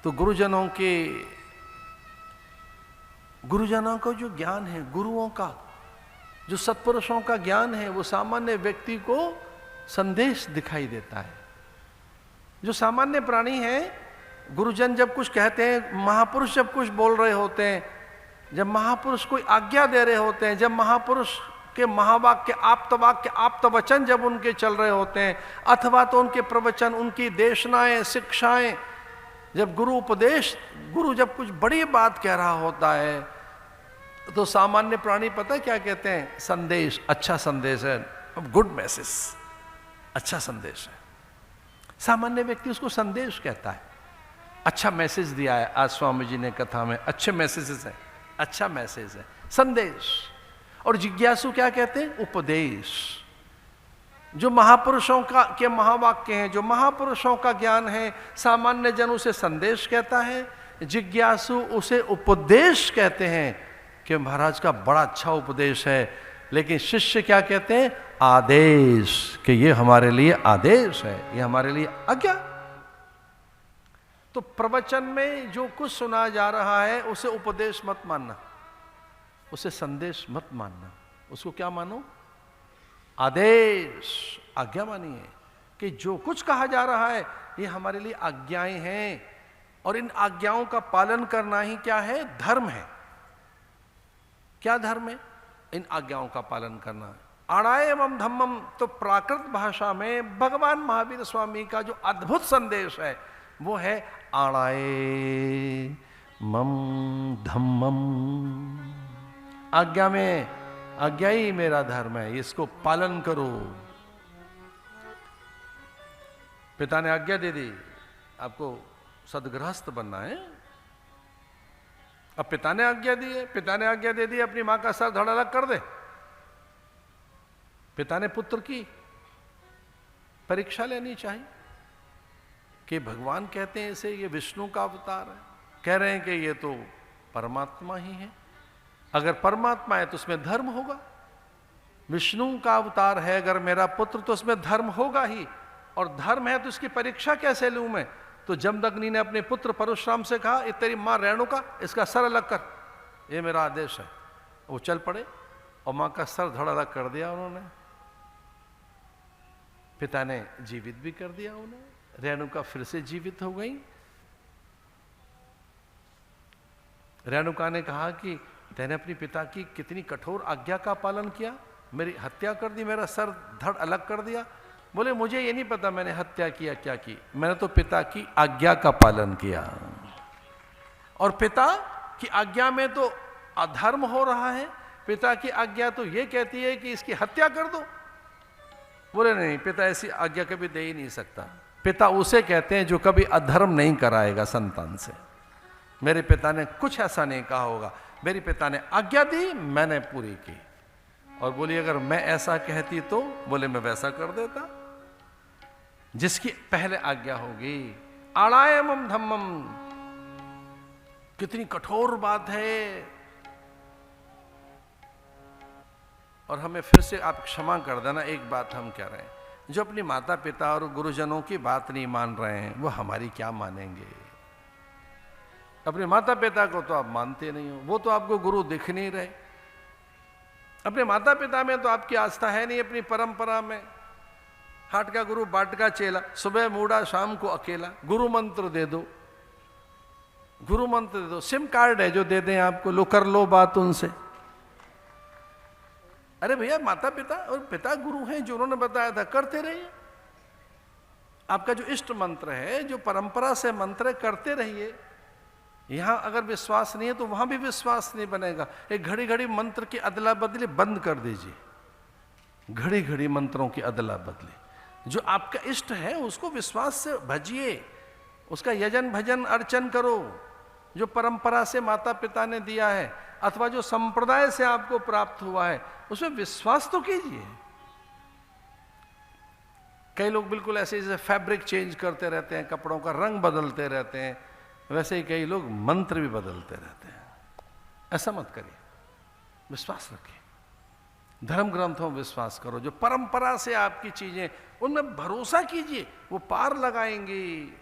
तो गुरुजनों का जो ज्ञान है, गुरुओं का जो सत्पुरुषों का ज्ञान है, वो सामान्य व्यक्ति को संदेश दिखाई देता है। जो सामान्य प्राणी है, गुरुजन जब कुछ कहते हैं, महापुरुष जब कुछ बोल रहे होते हैं, जब महापुरुष कोई आज्ञा दे रहे होते हैं, जब महापुरुष के महावाक्य, आप्त वचन जब उनके चल रहे होते हैं, अथवा तो उनके प्रवचन, उनकी देशनाएं, शिक्षाएं, जब गुरु जब कुछ बड़ी बात कह रहा होता है, तो सामान्य प्राणी पता है क्या कहते हैं? संदेश, अच्छा संदेश है, गुड मैसेज, अच्छा संदेश है। सामान्य व्यक्ति उसको संदेश कहता है। अच्छा मैसेज दिया है आज स्वामी जी ने कथा में, अच्छे मैसेजेस है, अच्छा मैसेज है, संदेश। और जिज्ञासु क्या कहते हैं? उपदेश। जो महापुरुषों के महावाक्य हैं, जो महापुरुषों का ज्ञान है, सामान्य जन उसे संदेश कहता है, जिज्ञासु उसे उपदेश कहते हैं कि महाराज का बड़ा अच्छा उपदेश है। लेकिन शिष्य क्या कहते हैं? आदेश, कि ये हमारे लिए आदेश है, ये हमारे लिए आज्ञा। तो प्रवचन में जो कुछ सुना जा रहा है उसे उपदेश मत मानना, उसे संदेश मत मानना, उसको क्या मानो? आदेश, आज्ञा मानिए कि जो कुछ कहा जा रहा है ये हमारे लिए आज्ञाएं हैं, और इन आज्ञाओं का पालन करना ही क्या है? धर्म है। क्या धर्म है? इन आज्ञाओं का पालन करना है। आणाय एवं धम्मम, तो प्राकृत भाषा में भगवान महावीर स्वामी का जो अद्भुत संदेश है वो है आणाय मम धम्मम। आज्ञा में, आज्ञा ही मेरा धर्म है, इसको पालन करो। पिता ने आज्ञा दे दी, आपको सदगृहस्थ बनना है। अब पिता ने आज्ञा दी है, पिता ने आज्ञा दे दी अपनी मां का सर धड़ अलग कर दे। पिता ने पुत्र की परीक्षा लेनी चाहिए कि भगवान कहते हैं इसे, ये विष्णु का अवतार है, कह रहे हैं कि ये तो परमात्मा ही है। अगर परमात्मा है तो उसमें धर्म होगा। विष्णु का अवतार है अगर मेरा पुत्र, तो उसमें धर्म होगा ही। और धर्म है तो इसकी परीक्षा कैसे लूं मैं? तो जमदग्नि ने अपने पुत्र परशुराम से कहा, ये तेरी मां रेणुका, इसका सर अलग कर, ये मेरा आदेश है। वो चल पड़े और मां का सर धड़ अलग कर दिया उन्होंने। पिता ने जीवित भी कर दिया उन्हें, रेणुका फिर से जीवित हो गई। रेणुका ने कहा कि तैने अपनी पिता की कितनी कठोर आज्ञा का पालन किया, मेरी हत्या कर दी, मेरा सर धड़ अलग कर दिया। बोले मुझे ये नहीं पता मैंने हत्या किया क्या की, मैंने तो पिता की आज्ञा का पालन किया। और पिता की आज्ञा में तो अधर्म हो रहा है, पिता की आज्ञा तो ये कहती है कि इसकी हत्या कर दो। बोले नहीं, पिता ऐसी आज्ञा कभी दे ही नहीं सकता। पिता उसे कहते हैं जो कभी अधर्म नहीं कराएगा संतान से। मेरे पिता ने कुछ ऐसा नहीं कहा होगा, मेरे पिता ने आज्ञा दी, मैंने पूरी की। और बोली अगर मैं ऐसा कहती तो, बोले मैं वैसा कर देता। जिसकी पहले आज्ञा होगी। आणायमम धम्मम, कितनी कठोर बात है। और हमें फिर से आप क्षमा कर देना, एक बात हम कह रहे हैं, जो अपनी माता पिता और गुरुजनों की बात नहीं मान रहे हैं वो हमारी क्या मानेंगे? अपने माता पिता को तो आप मानते नहीं हो, वो तो आपको गुरु दिख नहीं रहे। अपने माता पिता में तो आपकी आस्था है नहीं, अपनी परंपरा में। हाट का गुरु बाट का चेला, सुबह मूड़ा शाम को अकेला। गुरु मंत्र दे दो, गुरु मंत्र दे दो। सिम कार्ड है जो दे दें आपको, लो कर लो बात उनसे। अरे भैया माता पिता और पिता गुरु हैं, जो उन्होंने बताया था करते रहिए। आपका जो इष्ट मंत्र है, जो परंपरा से मंत्र है, करते रहिए। यहां अगर विश्वास नहीं है तो वहां भी विश्वास नहीं बनेगा। एक घड़ी घड़ी मंत्र की अदला बदली बंद कर दीजिए। घड़ी घड़ी मंत्रों की अदला बदली, जो आपका इष्ट है उसको विश्वास से भजिए, उसका यजन भजन अर्चन करो। जो परंपरा से माता पिता ने दिया है अथवा जो संप्रदाय से आपको प्राप्त हुआ है उसमें विश्वास तो कीजिए। कई लोग बिल्कुल ऐसे जैसे फैब्रिक चेंज करते रहते हैं, कपड़ों का रंग बदलते रहते हैं, वैसे ही कई लोग मंत्र भी बदलते रहते हैं। ऐसा मत करिए, विश्वास रखिए। धर्म ग्रंथों में विश्वास करो। जो परंपरा से आपकी चीजें, उनमें भरोसा कीजिए, वो पार लगाएंगी।